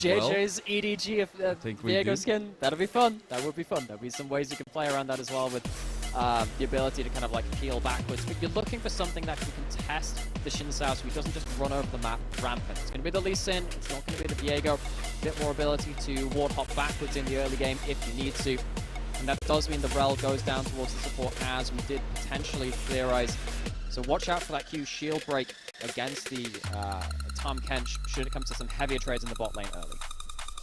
JJ's EDG of Viego skin. That'll be fun. That would be fun. There'll be some ways you can play around that as well with the ability to kind of like peel backwards. But you're looking for something that can contest the Xin Sao so he doesn't just run over the map rampant. It's going to be the Lee Sin. It's not going to be the Viego. A bit more ability to ward hop backwards in the early game if you need to. And that does mean the Rel goes down towards the support as we did potentially theorize. So watch out for that Q shield break against the Tom Kench should it come to some heavier trades in the bot lane early.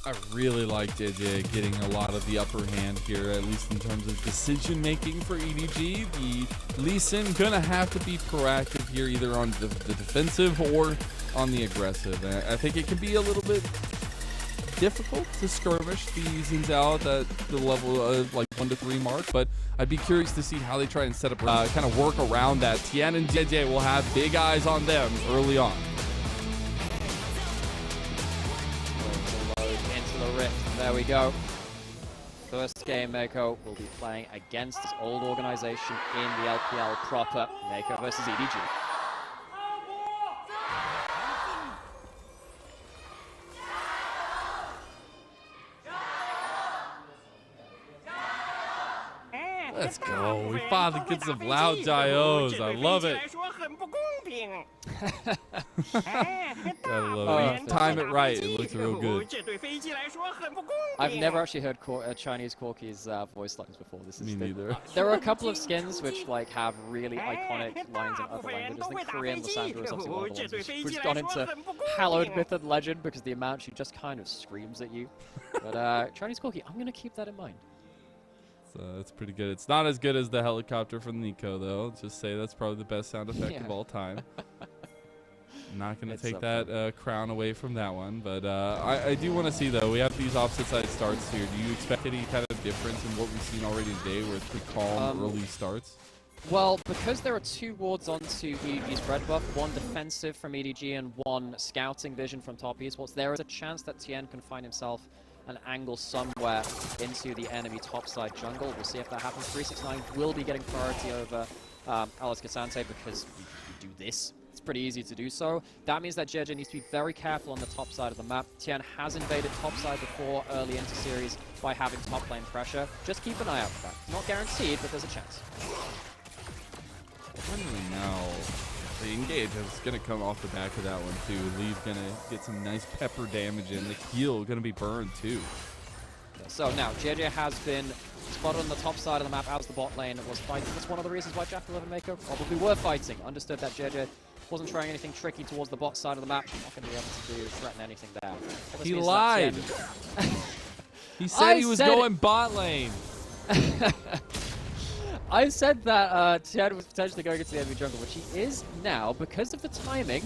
I really like Jiejie getting a lot of the upper hand here, at least in terms of decision making for EDG. The Lee Sin gonna have to be proactive here, either on the defensive or on the aggressive. And I think it can be a little bit difficult to skirmish the Xin Zhao at the level of like 1 to 3 mark, but I'd be curious to see how they try and set up kind of work around that. Tian and Jiejie will have big eyes on them early on. Into the rift, there we go. First game Meiko will be playing against this old organization in the LPL proper. Meiko versus EDG. Let's go. We finally get some loud dios. I love it. Gotta love it. Time it right. It looks real good. I've never actually heard Chinese Corky's voice lines before. This is Me neither. There are a couple of skins which like have really iconic lines in other languages. I think Korean Lysandra is obviously one of the ones which gone into hallowed myth and legend because the amount she just kind of screams at you. But Chinese Corky, I'm gonna keep that in mind. So it's pretty good. It's not as good as the helicopter from Nico, though. Just say that's probably the best sound effect of all time. Not going to take that crown away from that one. But I do want to see, though, we have these opposite side starts here. Do you expect any kind of difference in what we've seen already today where it's pretty calm early starts? Well, because there are 2 wards onto EDG's red buff, 1 defensive from EDG and 1 scouting vision from top esports, there is a chance that Tian can find himself an angle somewhere into the enemy topside jungle. We'll see if that happens. 369 will be getting priority over Alice Casante because we do this. It's pretty easy to do so. That means that Jiejie needs to be very careful on the top side of the map. Tian has invaded top side before early into series by having top lane pressure. Just keep an eye out for that. Not guaranteed, but there's a chance. I don't really know. The engage is going to come off the back of that one, too. Lee's going to get some nice pepper damage in. The heal going to be burned, too. So now, Jiejie has been spotted on the top side of the map as the bot lane was fighting. That's one of the reasons why JackeyLove and Meiko probably were fighting. Understood that Jiejie wasn't trying anything tricky towards the bot side of the map. Not going to be able to threaten anything there. He lied. He said he was going bot lane. I said that Tian was potentially going into the enemy jungle, which he is now because of the timing.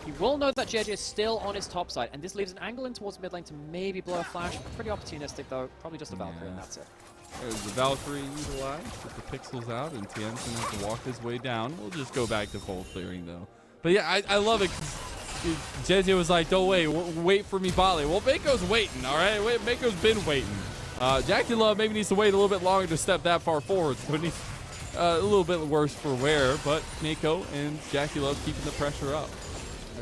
He will know that Jiejie is still on his top side, and this leaves an angle in towards mid lane to maybe blow a flash. Pretty opportunistic though, probably just a Valkyrie and that's it. There's the Valkyrie utilized with the pixels out, and Tian's going to have to walk his way down. We'll just go back to full clearing though. But yeah, I love it. Jiejie was like, don't wait for me bot lane. Well, Meiko's waiting, all right? Meiko's been waiting. JackeyLove maybe needs to wait a little bit longer to step that far forward, so it needs a little bit worse for wear, but Meiko and JackeyLove keeping the pressure up.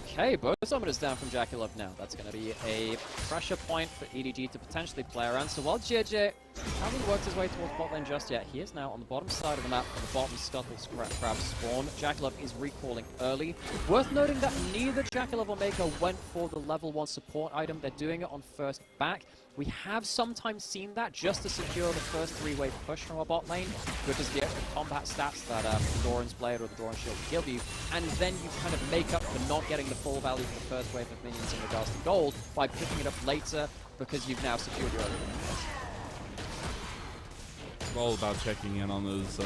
Okay, both summoners down from JackeyLove now. That's going to be a pressure point for EDG to potentially play around. So while Jiejie hasn't worked his way towards bot lane just yet, he is now on the bottom side of the map, on the bottom scuttle crab spawn. JackeyLove is recalling early. Worth noting that neither JackeyLove or Meiko went for the level 1 support item. They're doing it on first back. We have sometimes seen that just to secure the first 3-wave push from our bot lane because of the extra combat stats that the Doran's Blade or the Doran Shield will give you, and then you kind of make up for not getting the full value for the first wave of minions in regards to gold by picking it up later because you've now secured your early game. It's all about checking in on those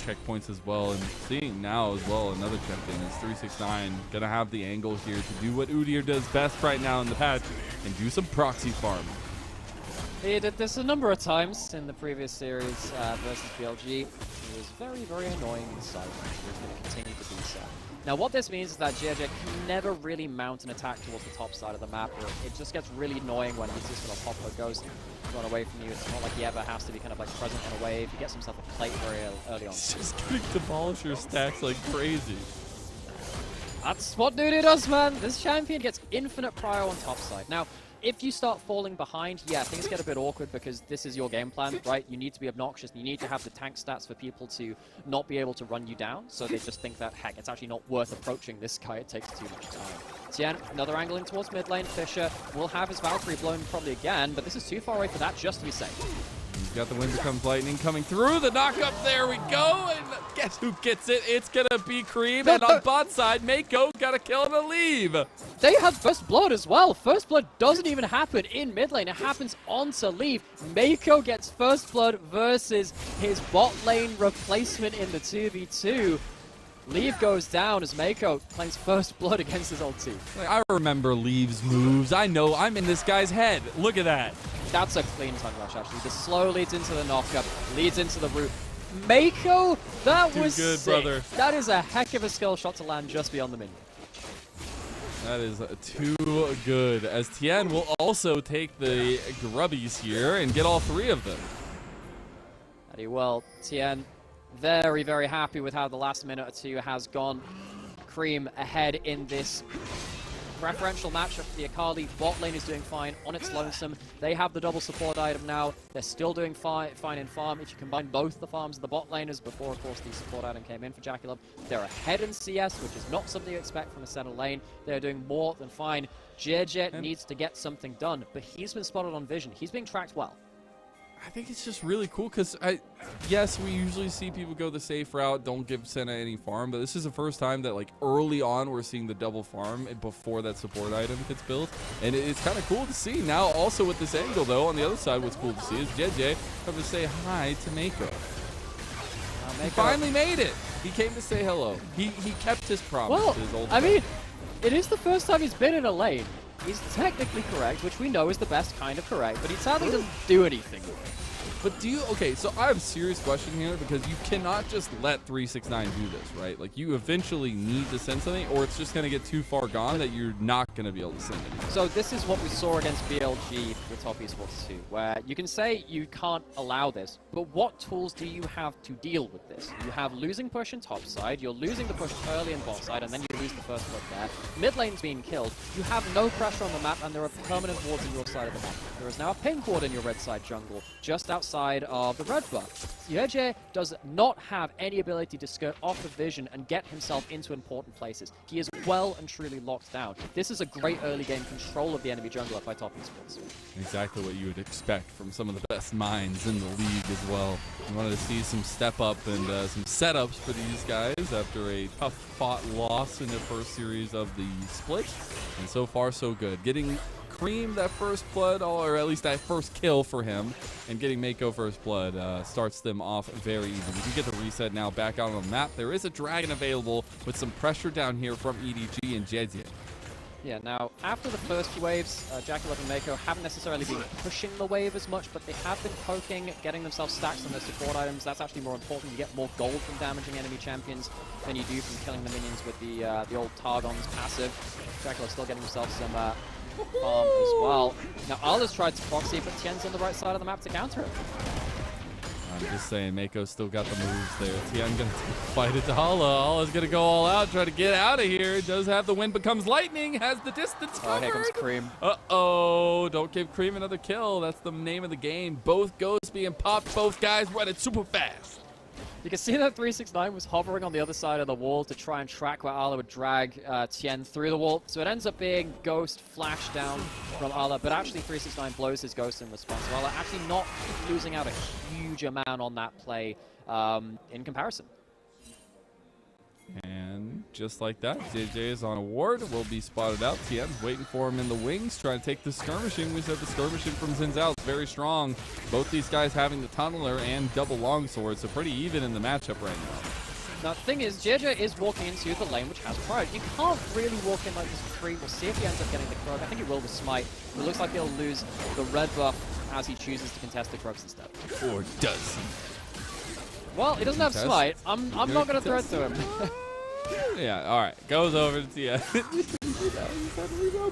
checkpoints as well, and seeing now as well another check-in is 369 gonna have the angle here to do what Udyr does best right now in the patch and do some proxy farm. He did this a number of times in the previous series versus BLG. He was very, very annoying in sight. He's going to continue to be so. Now what this means is that Jiejie can never really mount an attack towards the top side of the map. It just gets really annoying when he's just going to pop a ghost, run away from you. It's not like he ever has to be kind of like present on a wave. He gets himself a plate very early on. He's just going to demolish your stacks like crazy. That's what Dudu does, man. This champion gets infinite prio on top side. Now, if you start falling behind, yeah, things get a bit awkward because this is your game plan, right? You need to be obnoxious, and you need to have the tank stats for people to not be able to run you down, so they just think that, heck, it's actually not worth approaching this guy, it takes too much time. Tian, another angle in towards mid lane. Fisher will have his Valkyrie blown probably again, but this is too far away for that just to be safe. He's got the wind becomes lightning coming through. The knockup, there we go. And guess who gets it? It's going to be Creme. And on bot side, Meiko got a kill and a leave. They have first blood as well. First blood doesn't even happen in mid lane. It happens on to leave. Meiko gets first blood versus his bot lane replacement in the 2v2. Leave goes down as Meiko claims first blood against his old team. I remember Leave's moves. I know I'm in this guy's head. Look at that. That's a clean tongue rush, actually. The slow leads into the knockup, leads into the root. Meiko, that was good, sick. brother. That is a heck of a skill shot to land just beyond the minion. That is too good, as Tian will also take the grubbies here and get all three of them. And he will. Tian, very, very happy with how the last minute or two has gone. Creme ahead in this preferential matchup for the Akali. Bot lane is doing fine on its lonesome. They have the double support item now. They're still doing fine in farm. If you combine both the farms of the bot laners, before, of course, the support item came in for JackeyLove, they're ahead in CS, which is not something you expect from a center lane. They're doing more than fine. Jiejie needs to get something done, but he's been spotted on vision. He's being tracked well. I think it's just really cool because, yes, we usually see people go the safe route, don't give Senna any farm, but this is the first time that, like, early on we're seeing the double farm before that support item gets built, and it's kind of cool to see. Now, also with this angle, though, on the other side, what's cool to see is Jiejie come to say hi to Meiko. He finally made it. He came to say hello. He kept his promise. Well, to his old I friend. mean, it is the first time he's been in a lane. He's technically correct, which we know is the best kind of correct, but he sadly doesn't do anything. But do you, okay, so I have a serious question here because you cannot just let 369 do this, right? Like, you eventually need to send something, or it's just going to get too far gone that you're not going to be able to send it. So this is what we saw against BLG with Top Esports 2, where you can say you can't allow this, but what tools do you have to deal with this? You have losing push in top side, you're losing the push early in bot side, and then you lose the first blood there. Mid lane's being killed, you have no pressure on the map, and there are permanent wards in your side of the map. There is now a pink ward in your red side jungle, just outside of the red buff. Jiejie does not have any ability to skirt off of vision and get himself into important places. He is well and truly locked down. This is a great early game control of the enemy jungler by Top Esports. Exactly what you would expect from some of the best minds in the league as well. We wanted to see some step up and some setups for these guys after a tough fought loss in the first series of the split. And so far so good. Getting Creme that first blood, or at least that first kill for him, and getting Meiko first blood starts them off very even. We get the reset now back out on the map. There is a dragon available with some pressure down here from EDG and Jiejie. Yeah, now, after the first few waves, JackeyLove and Meiko haven't necessarily been pushing the wave as much, but they have been poking, getting themselves stacks on their support items. That's actually more important. You get more gold from damaging enemy champions than you do from killing the minions with the old Targon's passive. JackeyLove still getting himself some farm as well. Now, Ala's tried to proxy, but Tian's on the right side of the map to counter it. I'm just saying, Meiko's still got the moves there. Tian gonna fight it to Hala. Hala's gonna go all out, try to get out of here. Does have the wind becomes lightning, has the distance covered. Oh, here comes Creme. Uh-oh, don't give Creme another kill. That's the name of the game. Both ghosts being popped, both guys running super fast. You can see that 369 was hovering on the other side of the wall to try and track where Ala would drag Tian through the wall. So it ends up being Ghost flash down from Ala, but actually 369 blows his Ghost in response. So Ala actually not losing out a huge amount on that play in comparison. And just like that, JJ is on a ward, will be spotted out. Tian's waiting for him in the wings, trying to take the skirmishing. We said the skirmishing from Zinzao is very strong. Both these guys having the tunneler and double longsword, so pretty even in the matchup right now. Now, the thing is, Jiejie is walking into the lane which has Pride. You can't really walk in like this for free. We'll see if he ends up getting the Krug. I think he will with Smite. It looks like he'll lose the red buff as he chooses to contest the Krugs instead. Or does he? Well, he doesn't have Smite. I'm not going to throw it to him. Yeah, all right. Goes over to Tian.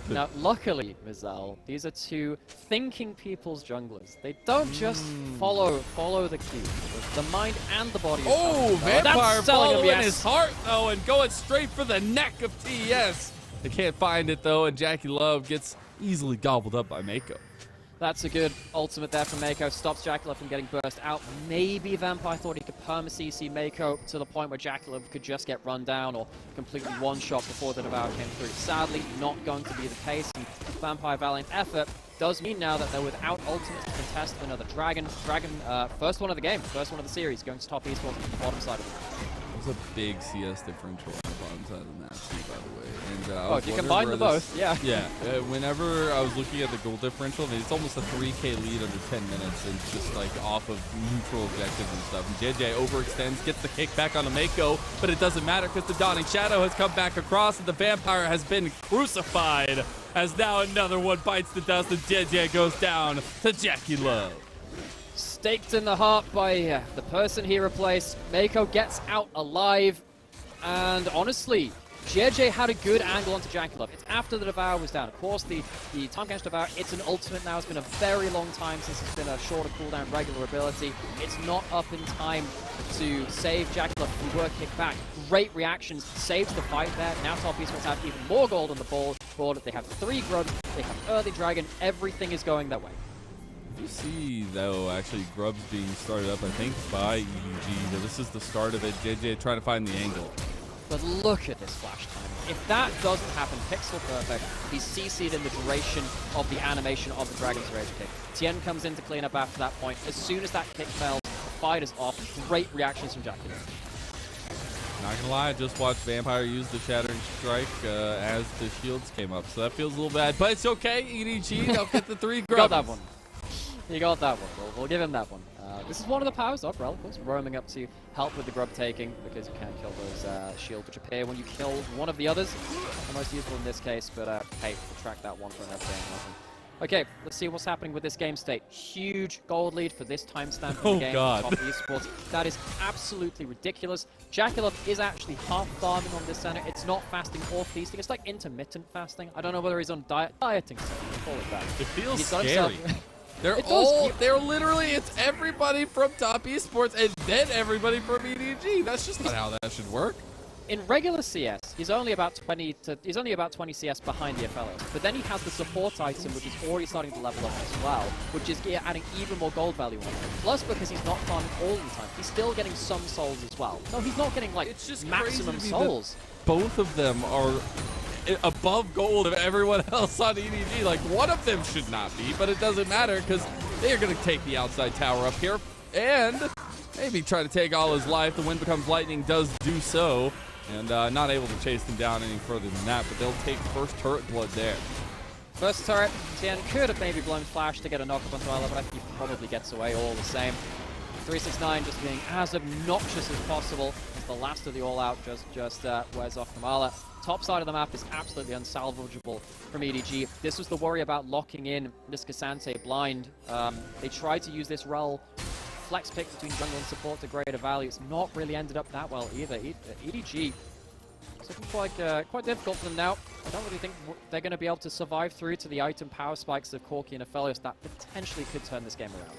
Now, luckily, Mazel, these are two thinking people's junglers. They don't just follow the cue. The mind and the body. Oh, Vampire following his heart, though, and going straight for the neck of TES. They can't find it, though, and JackeyLove gets easily gobbled up by Meiko. That's a good ultimate there from Meiko. Stops JackeyLove from getting burst out. Maybe Vampire thought he could perma-CC Meiko to the point where JackeyLove could just get run down or completely one-shot before the Devour came through. Sadly, not going to be the case. And Vampire valiant effort does mean now that they're without ultimates to contest another Dragon. First one of the game, first one of the series, going to top Esports on the bottom side of it. There's a big CS differential on the bottom side of the map too, by the way. And, oh, if you combine them both, yeah. Yeah, whenever I was looking at the goal differential, I mean, it's almost a 3K lead under 10 minutes, and just like off of neutral objectives and stuff. And Jiejie overextends, gets the kick back on the Meiko, but it doesn't matter because the Dawning Shadow has come back across, and the Vampire has been crucified, as now another one bites the dust, and Jiejie goes down to JackeyLove. Staked in the heart by the person he replaced. Meiko gets out alive, and honestly, Jiejie had a good angle onto JackeyLove. It's after the Devour was down. Of course, the time catch Devour, it's an ultimate now. It's been a very long time since it's been a shorter cooldown regular ability. It's not up in time to save JackeyLove from were kicked back. Great reactions, saves the fight there. Now top Esports have even more gold on the board. They have 3 grubs, they have early Dragon, everything is going their way. You see, though, actually Grubs being started up, I think, by EDG. So this is the start of it. Jiejie trying to find the angle. But look at this flash time. If that doesn't happen, pixel perfect, he's CC'd in the duration of the animation of the Dragon's Rage kick. Tian comes in to clean up after that point. As soon as that kick fails, the fight is off. Great reactions from JackeyLove. Not gonna lie, I just watched Vampire use the Shattering Strike as the shields came up. So that feels a little bad, but it's okay. EDG, they'll get the 3 grubs. Got that one. He got that one. We'll give him that one. This is one of the powers of Rel, of course, roaming up to help with the grub taking, because you can't kill those shields which appear when you kill one of the others. Not the most useful in this case, but hey, we'll track that one for another game. Okay, let's see what's happening with this game state. Huge gold lead for this timestamp in the game. God. Top Esports. That is absolutely ridiculous. JackeyLove is actually half farming on this center. It's not fasting or feasting. It's like intermittent fasting. I don't know whether he's on dieting, so we'll call it that. It feels He's got scary. They're literally, it's everybody from Top Esports and then everybody from EDG. That's just not how that should work. In regular CS, he's only about 20 CS behind the FLOs, but then he has the support item, which is already starting to level up as well, which is adding even more gold value on him. Plus, because he's not farming all the time, he's still getting some souls as well. No, he's not getting like It's just maximum souls. Both of them are above gold of everyone else on EDG. Like, one of them should not be, but it doesn't matter because they are going to take the outside tower up here and maybe try to take all his life. The Wind Becomes Lightning does do so, and not able to chase them down any further than that, but they'll take first turret blood there. First turret, Tian could have maybe blown Flash to get a knock-up on Twilight, but I think he probably gets away all the same. 369 just being as obnoxious as possible as the last of the all-out just wears off Nymaera. Top side of the map is absolutely unsalvageable from EDG. This was the worry about locking in this Cassante blind. They tried to use this role flex pick between jungle and support to greater value. It's not really ended up that well either. EDG is looking quite difficult for them now. I don't really think they're going to be able to survive through to the item power spikes of Corki and Aphelios that potentially could turn this game around.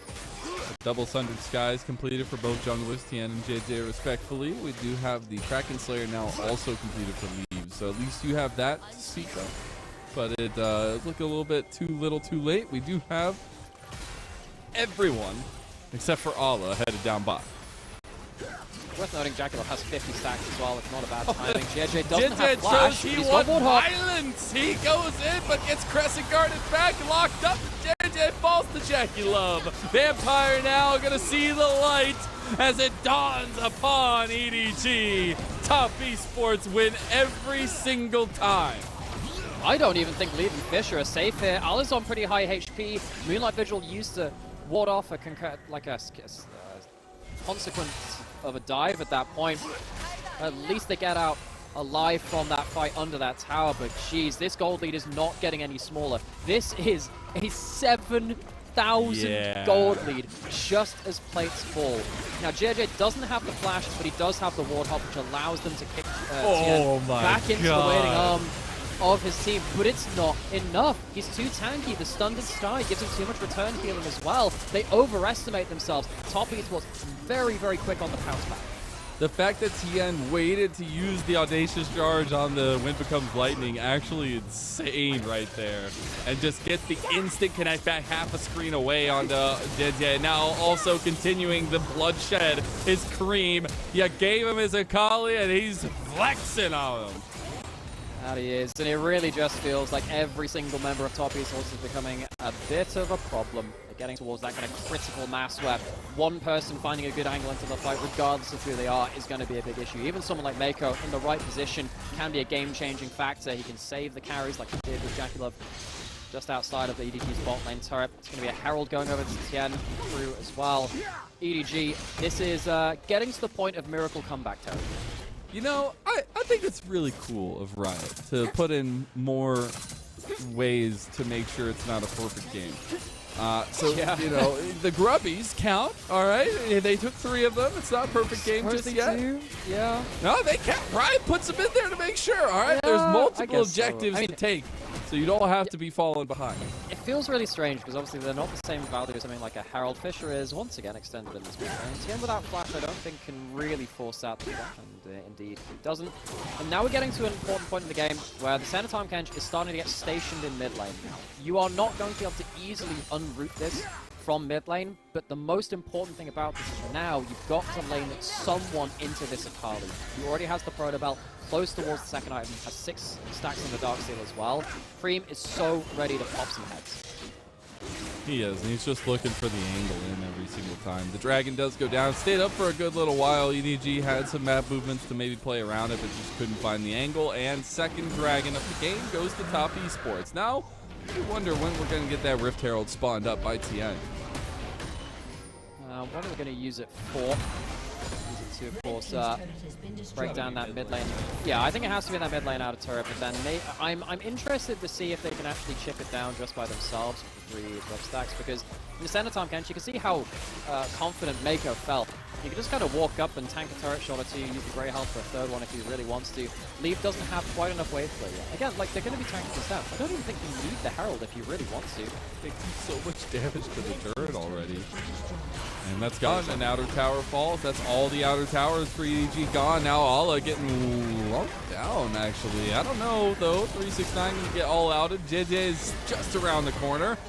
Double Sundered Skies completed for both junglers, Tian and Jiejie respectfully. We do have the Kraken Slayer now also completed for Leaves, so at least you have that to speak of. But it looks a little bit too little too late. We do have everyone, except for Allah, headed down bot. Worth noting, JackeyLove has 50 stacks as well. It's not a bad timing. Jiejie doesn't have Jiejie flash. shows he He's wants got Warthog. violence. He goes in, but gets Crescent guarded back, locked up. Jiejie falls to JackeyLove. Vampire now gonna see the light as it dawns upon EDG. Top Esports win every single time. I don't even think Lead and Fish are safe here. Allah's on pretty high HP. Moonlight Vigil used to ward off a consequence of a dive at that point. At least they get out alive from that fight under that tower, but geez, this gold lead is not getting any smaller. This is a 7,000 gold lead, just as plates fall. Now, Jiejie doesn't have the flash, but he does have the Warthog, which allows them to kick Tian back into the waiting arm of his team, but it's not enough. He's too tanky. The stunned Sky gives him too much return healing as well. They overestimate themselves. Top Esports very, very quick on the pounce back. The fact that Tian waited to use the audacious charge on the Wind Becomes Lightning, actually insane right there. And just gets the instant connect back half a screen away onto Jiejie. Now also continuing the bloodshed is Creme. You gave him his Akali and he's flexing on him. That he is, and it really just feels like every single member of Top Esports is becoming a bit of a problem. They're getting towards that kind of critical mass where one person finding a good angle into the fight, regardless of who they are, is going to be a big issue. Even someone like Meiko in the right position can be a game-changing factor. He can save the carries like he did with JackeyLove just outside of the EDG's bot lane turret. It's going to be a Herald going over to Tian through as well. EDG, this is getting to the point of miracle comeback territory. You know, I think it's really cool of Riot to put in more ways to make sure it's not a perfect game. You know, the grubbies count, all right? They took 3 of them. It's not a perfect game just yet. Yeah. No, they count. Riot puts them in there to make sure, all right? There's multiple objectives to take, so you don't have to be falling behind. It feels really strange because obviously they're not the same value as something like a Herald. Fisher is once again extended in this game. Tian without flash, I don't think can really force out the flash, and indeed he doesn't. And now we're getting to an important point in the game where the center time Kench is starting to get stationed in mid lane. You are not going to be able to easily unroot this from mid lane, but the most important thing about this is now you've got to lane someone into this Akali. He already has the Proto Belt close towards the second item, has 6 stacks in the Darksteel as well. Creme is so ready to pop some heads. He is, and he's just looking for the angle in every single time. The dragon does go down, stayed up for a good little while. EDG had some map movements to maybe play around it, but just couldn't find the angle. And second dragon of the game goes to Top Esports. Now, I wonder when we're going to get that Rift Herald spawned up by Tian. What are we going to use it for? Use it to, of course, break down that mid lane. Yeah, I think it has to be that mid lane out of turret, but then I'm interested to see if they can actually chip it down just by themselves with 3 drop stacks, because in the center time Kench, you can see how confident Meiko felt. You can just kind of walk up and tank a turret shot or 2, use the Grey Health for a 3rd one if he really wants to. Leaf doesn't have quite enough wave play yet. Again, like, they're going to be tanking this down. I don't even think you need the Herald if you really want to. They do so much damage to the turret already. And that's gone. An outer tower falls. That's all the outer towers for EDG gone. Now Ala getting lumped down, actually. I don't know, though. 369 can get all outed. Jiejie is just around the corner.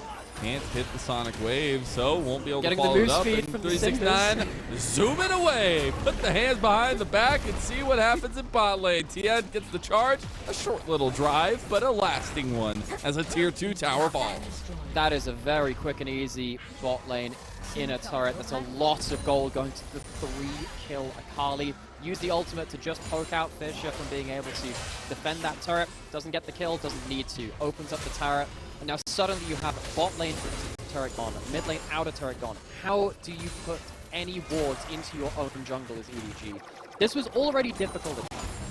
Can't hit the Sonic Wave, so won't be able to follow it up. And 369 zooming away. Put the hands behind the back and see what happens in bot lane. Tian gets the charge. A short little drive, but a lasting one as a tier 2 tower falls. That is a very quick and easy bot lane in a turret. That's a lot of gold going to the 3-kill Akali. Use the ultimate to just poke out Fisher from being able to defend that turret. Doesn't get the kill, doesn't need to. Opens up the turret, and now suddenly you have bot lane turret gone, mid lane outer turret gone. How do you put any wards into your own jungle as EDG? This was already difficult.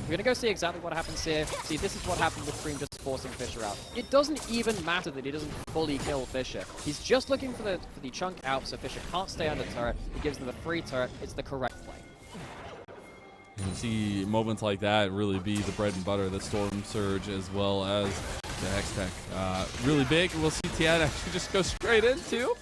We're gonna go see exactly what happens here. See, this is what happened with Creme just forcing Fisher out. It doesn't even matter that he doesn't fully kill Fisher. He's just looking for the chunk out so Fisher can't stay under turret. He gives them a free turret. It's the correct play. You see moments like that really be the bread and butter, the Storm Surge as well as the Hextech. Really big. We'll see Tian actually just go straight into.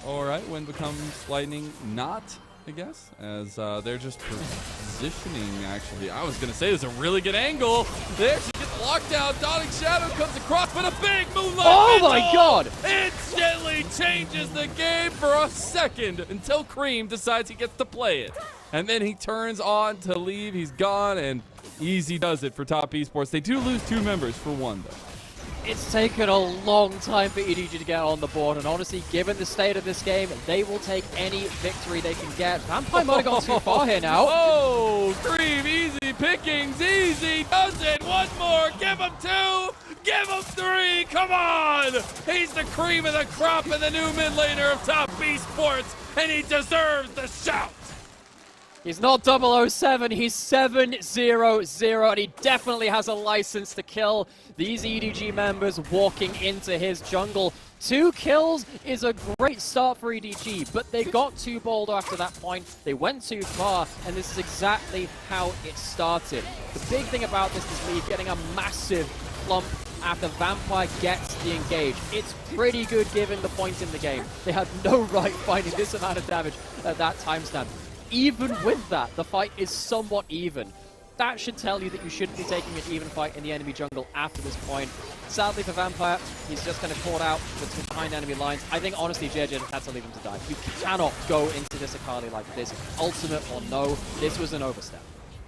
All right, Wind Becomes Lightning, not, I guess, as they're just positioning, actually. I was going to say there's a really good angle. There she gets locked down. Dawning Shadow comes across, but a big Moonlight Oh Vigil my god! instantly changes the game for a second until Creme decides he gets to play it. And then he turns on to leave. He's gone, and easy does it for Top Esports. They do lose 2 members for 1, though. It's taken a long time for EDG to get on the board, and honestly, given the state of this game, they will take any victory they can get. Vampire might have gone too far here now. Oh, Creme, easy pickings, easy does it. 1 more, give him 2, give him 3, come on. He's the cream of the crop and the new mid laner of Top Esports, and he deserves the shout. He's not 007, he's 700, and he definitely has a license to kill these EDG members walking into his jungle. 2 kills is a great start for EDG, but they got too bold after that point. They went too far, and this is exactly how it started. The big thing about this is Lee getting a massive clump after Vampire gets the engage. It's pretty good given the point in the game. They had no right finding this amount of damage at that timestamp. even with that, the fight is somewhat even. That should tell you that you shouldn't be taking an even fight in the enemy jungle after this point. Sadly for Vampire, he's just kind of caught out behind enemy lines. I think, honestly, Jiejie just had to leave him to die. You cannot go into this Akali like this. Ultimate or no, this was an overstep.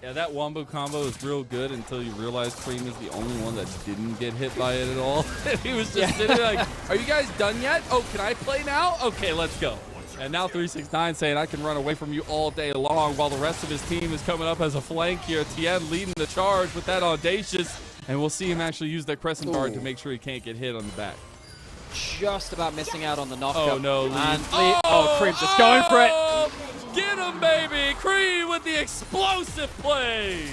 Yeah, that wombo combo is real good until you realize Creme is the only one that didn't get hit by it at all. He was just sitting there like, are you guys done yet? Oh, can I play now? Okay, let's go. And now 369 saying, I can run away from you all day long, while the rest of his team is coming up as a flank here. Tian leading the charge with that audacious, and we'll see him actually use that crescent guard to make sure he can't get hit on the back. Just about missing out on the knockup. Oh, no. And Creme just going for it. Get him, baby! Creme with the explosive plays!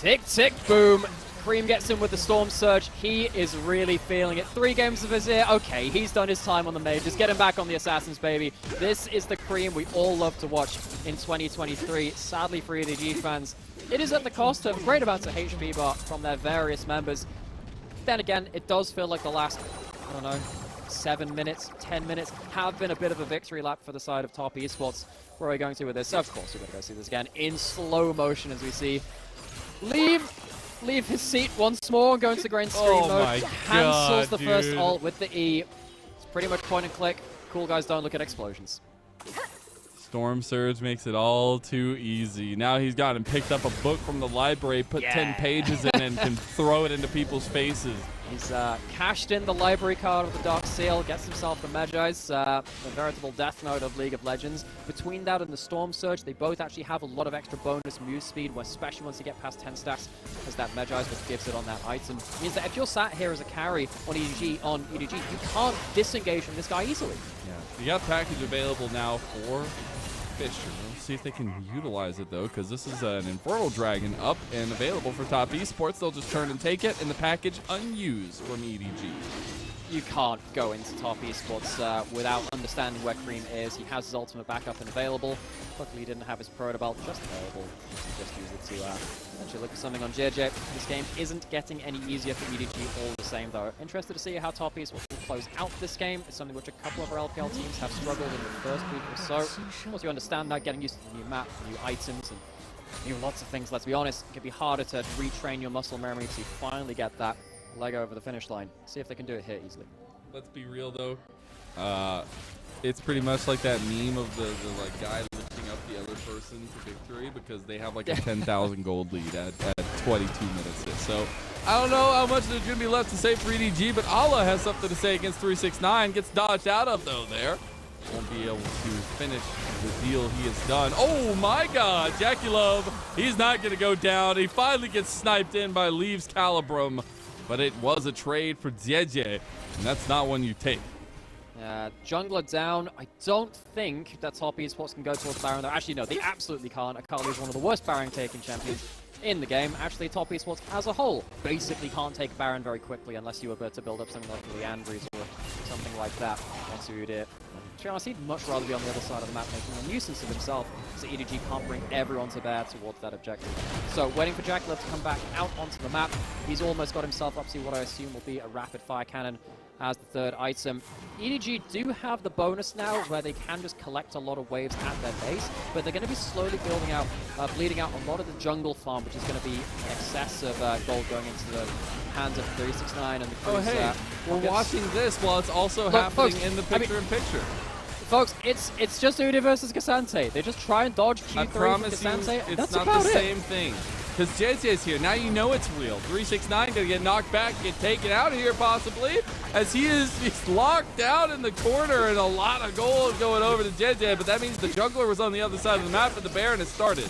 Tick, tick, boom. Creme gets him with the Storm Surge. He is really feeling it. 3 games of Vizier. Okay, he's done his time on the mages. Get him back on the Assassins, baby. This is the Creme we all love to watch in 2023. Sadly for EDG fans, it is at the cost of great amounts of HP bar from their various members. Then again, it does feel like the last, I don't know, 7 minutes, 10 minutes have been a bit of a victory lap for the side of Top Esports. Where are we going to with this? Of course, we're going to go see this again in slow motion as we see leave his seat once more and go into Grain Stream mode. Cancels the first ult with the E. It's pretty much point and click. Cool guys don't look at explosions. Storm Surge makes it all too easy. Now he's got him picked up a book from the library, put 10 pages in and can throw it into people's faces. He's cashed in the library card of the Dark Seal, gets himself the Magi's, the veritable Death Note of League of Legends. Between that and the Storm Surge, they both actually have a lot of extra bonus move speed, especially once you get past 10 stacks, as that Magi's which gives it on that item. It means that if you're sat here as a carry on EDG, you can't disengage from this guy easily. Yeah, you got package available now for Fisher. We'll see if they can utilize it, though, because this is an Infernal Dragon up and available for Top Esports. They'll just turn and take it, and the package unused from EDG. You can't go into Top Esports without understanding where Creme is. He has his ultimate backup and available. Luckily, he didn't have his protobelt just available. He just used it to actually look for something on Jiejie. This game isn't getting any easier for EDG all the same, though. Interested to see how Top Esports will close out this game. It's something which a couple of our LPL teams have struggled in the first week or so. Of course, you understand that, getting used to the new map, the new items, and new lots of things. Let's be honest, it can be harder to retrain your muscle memory to finally get that leg over the finish line. See if they can do it here easily. Let's be real, though. It's pretty much like that meme of the like guy lifting up the other person to victory because they have like a 10,000 gold lead at 22 minutes in. So I don't know how much there's going to be left to say for EDG, but Allah has something to say against 369. Gets dodged out of, though, there. Won't be able to finish the deal he has done. Oh, my God. JackeyLove, he's not going to go down. He finally gets sniped in by Leaves Calibrum, but it was a trade for Jiejie, and that's not one you take. Jungler down. I don't think that Top Esports can go towards Baron, though. Actually, no, they absolutely can't. Akali is one of the worst Baron-taking champions in the game. Actually, Top Esports as a whole basically can't take Baron very quickly unless you were to build up something like the Leandries or something like that. Once you did it. To be honest, he'd much rather be on the other side of the map making a nuisance of himself, so EDG can't bring everyone to bear towards that objective. So, waiting for JackeyLove to come back out onto the map. He's almost got himself up to what I assume will be a rapid-fire cannon as the third item. EDG do have the bonus now where they can just collect a lot of waves at their base, but they're going to be slowly building out, bleeding out a lot of the jungle farm, which is going to be in excess of gold going into the hands of 369 and the crews. Oh, hey, we're watching this while it's also happening in the picture-in-picture. Folks, it's just Udi versus Cassante. They just try and dodge Q3 I promise from Cassante. you, That's it's not about the it. same thing. Because Jiejie's here. Now you know it's real. 369 going to get knocked back, get taken out of here possibly, as he's locked down in the corner and a lot of gold going over to Jiejie, but that means the jungler was on the other side of the map and the Baron has started.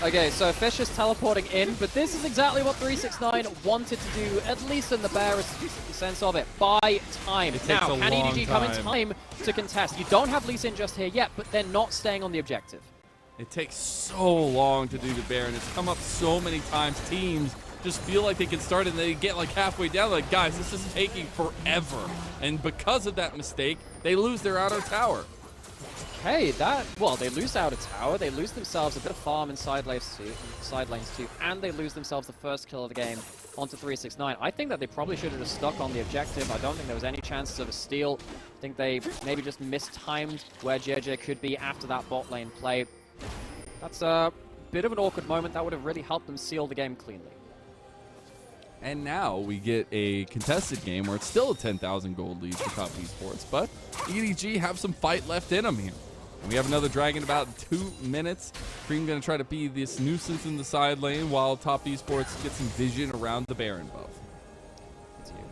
Okay, so Fish is teleporting in, but this is exactly what 369 wanted to do, at least in the barest sense of it. Buy time. Now, can EDG come in time to contest? You don't have Lee Sin just here yet, but they're not staying on the objective. It takes so long to do the Baron. It's come up so many times. Teams just feel like they can start and they get like halfway down, like, guys, this is taking forever. And because of that mistake, they lose their outer tower. Okay, well, they lose outer tower, they lose themselves a bit of farm in side lanes too, and they lose themselves the first kill of the game onto 369. I think that they probably should have just stuck on the objective. I don't think there was any chances of a steal. I think they maybe just mistimed where Jiejie could be after that bot lane play. That's a bit of an awkward moment. That would have really helped them seal the game cleanly. And now we get a contested game where it's still a 10,000 gold lead for Top Esports, but EDG have some fight left in them here. And we have another dragon in about 2 minutes. Creme going to try to be this nuisance in the side lane while Top Esports get some vision around the Baron buff.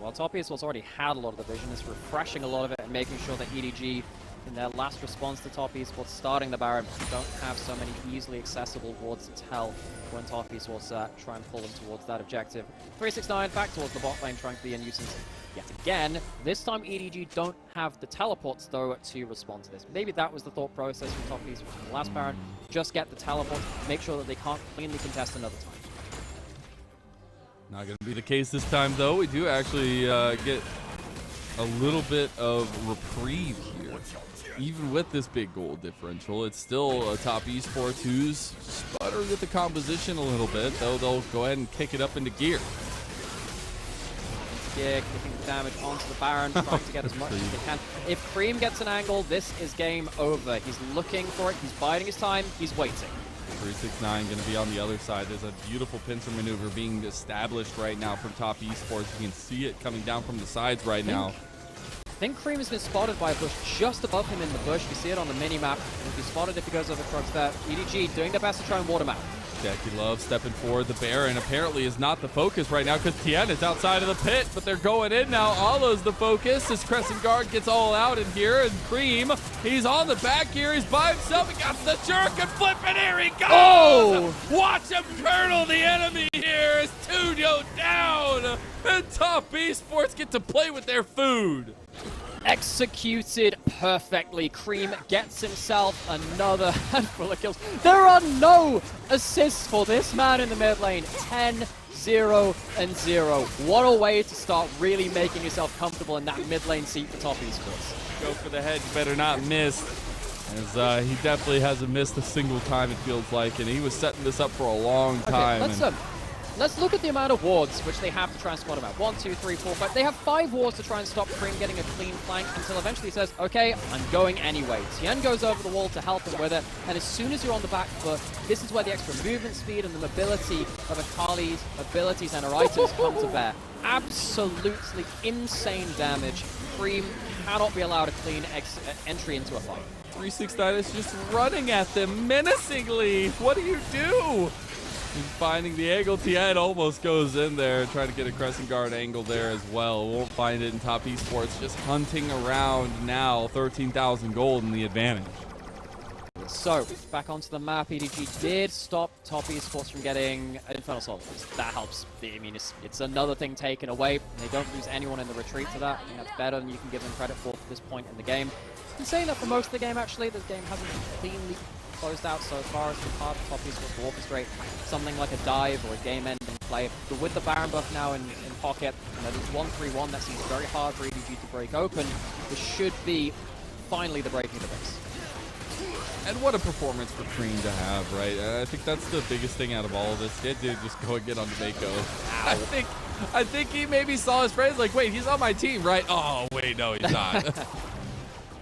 While Top Esports already had a lot of the vision, it's refreshing a lot of it and making sure that EDG, in their last response to Top Esports starting the Baron, don't have so many easily accessible wards to tell when Top Esports try and pull them towards that objective. 369 back towards the bot lane, trying to be a nuisance yet again. This time EDG don't have the teleports though to respond to this. Maybe that was the thought process from Top Esports from the last Baron. Just get the teleports, make sure that they can't cleanly contest another time. Not going to be the case this time, though. We do actually get a little bit of reprieve here. Even with this big gold differential, it's still a Top Esports who's sputtering at the composition a little bit, though they'll go ahead and kick it up into gear. Yeah, kicking the damage onto the Baron, trying to get as much as they can. If Creme gets an angle, this is game over. He's looking for it, he's biding his time, he's waiting. 369 going to be on the other side. There's a beautiful pincer maneuver being established right now from Top Esports. You can see it coming down from the sides right now. I think Creme has been spotted by a bush just above him in the bush. You see it on the mini-map. If he spotted if he goes over trucks there. EDG doing their best to try and ward him out. JackeyLove stepping forward. The Baron apparently is not the focus right now because Tian is outside of the pit, but they're going in now. Alo's the focus as Crescent Guard gets all out in here, and Creme, he's on the back here. He's by himself. He got the jerk and flip, and here he goes! Oh! Watch him turtle the enemy here as 2 go down, and Top Esports get to play with their food. Executed perfectly. Creme gets himself another handful of kills. There are no assists for this man in the mid lane. 10, 0, and 0. What a way to start really making yourself comfortable in that mid lane seat for Top Esports. Go for the head, you better not miss. As he definitely hasn't missed a single time, it feels like, and he was setting this up for a long time. Okay, let's look at the amount of wards which they have to try and spot him out. 1, 2, 3, 4, 5. They have 5 wards to try and stop Creme getting a clean flank until eventually he says, okay, I'm going anyway. Tian goes over the wall to help him with it, and as soon as you're on the back foot, this is where the extra movement speed and the mobility of Akali's abilities and her items come to bear. Absolutely insane damage. Creme cannot be allowed a clean entry into a fight. 369 is just running at them menacingly. What do you do? He's finding the angle. Tian almost goes in there, trying to get a Crescent Guard angle there as well. Won't find it in Top Esports. Just hunting around now. 13,000 gold in the advantage. So, back onto the map. EDG did stop Top Esports from getting Infernal Soul. That helps. I mean, it's another thing taken away. They don't lose anyone in the retreat to that. I think that's better than you can give them credit for this point in the game. I'm saying that for most of the game, actually. This game hasn't been cleanly closed out so far. It's been hard for Top Esports to orchestrate something like a dive or a game-ending play. But with the Baron buff now in pocket, and there's 1-3-1 that seems very hard for EDG to break open. This should be finally the breaking of the base. And what a performance for Creme to have, right? I think that's the biggest thing out of all of this. He did just go and get onto Meiko. I think he maybe saw his friends like, wait, he's on my team, right? Oh, wait, no, he's not.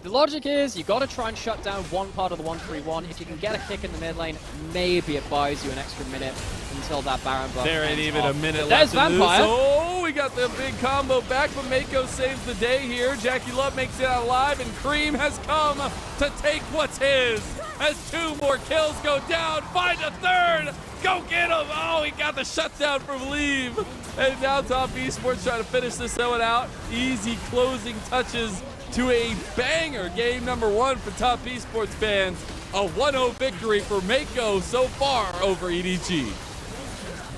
The logic is you got to try and shut down one part of the 1-3-1. If you can get a kick in the mid lane, maybe it buys you an extra minute until that Baron buff. There ain't even off. a minute There's left. Vampire. Oh, we got the big combo back, but Meiko saves the day here. JackeyLove makes it out alive, and Creme has come to take what's his. As 2 more kills go down, find a third. Go get him. Oh, he got the shutdown from Leave. And now Top Esports trying to finish this one out. Easy closing touches to a banger game number 1 for Top Esports fans. A 1-0 victory for Meiko so far over EDG.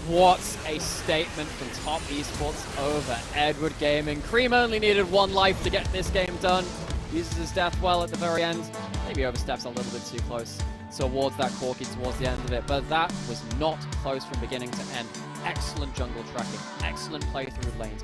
What a statement from Top Esports over Edward Gaming. Creme only needed 1 life to get this game done. Uses his death well at the very end. Maybe oversteps a little bit too close towards that Corki towards the end of it, but that was not close from beginning to end. Excellent jungle tracking, excellent play through lanes,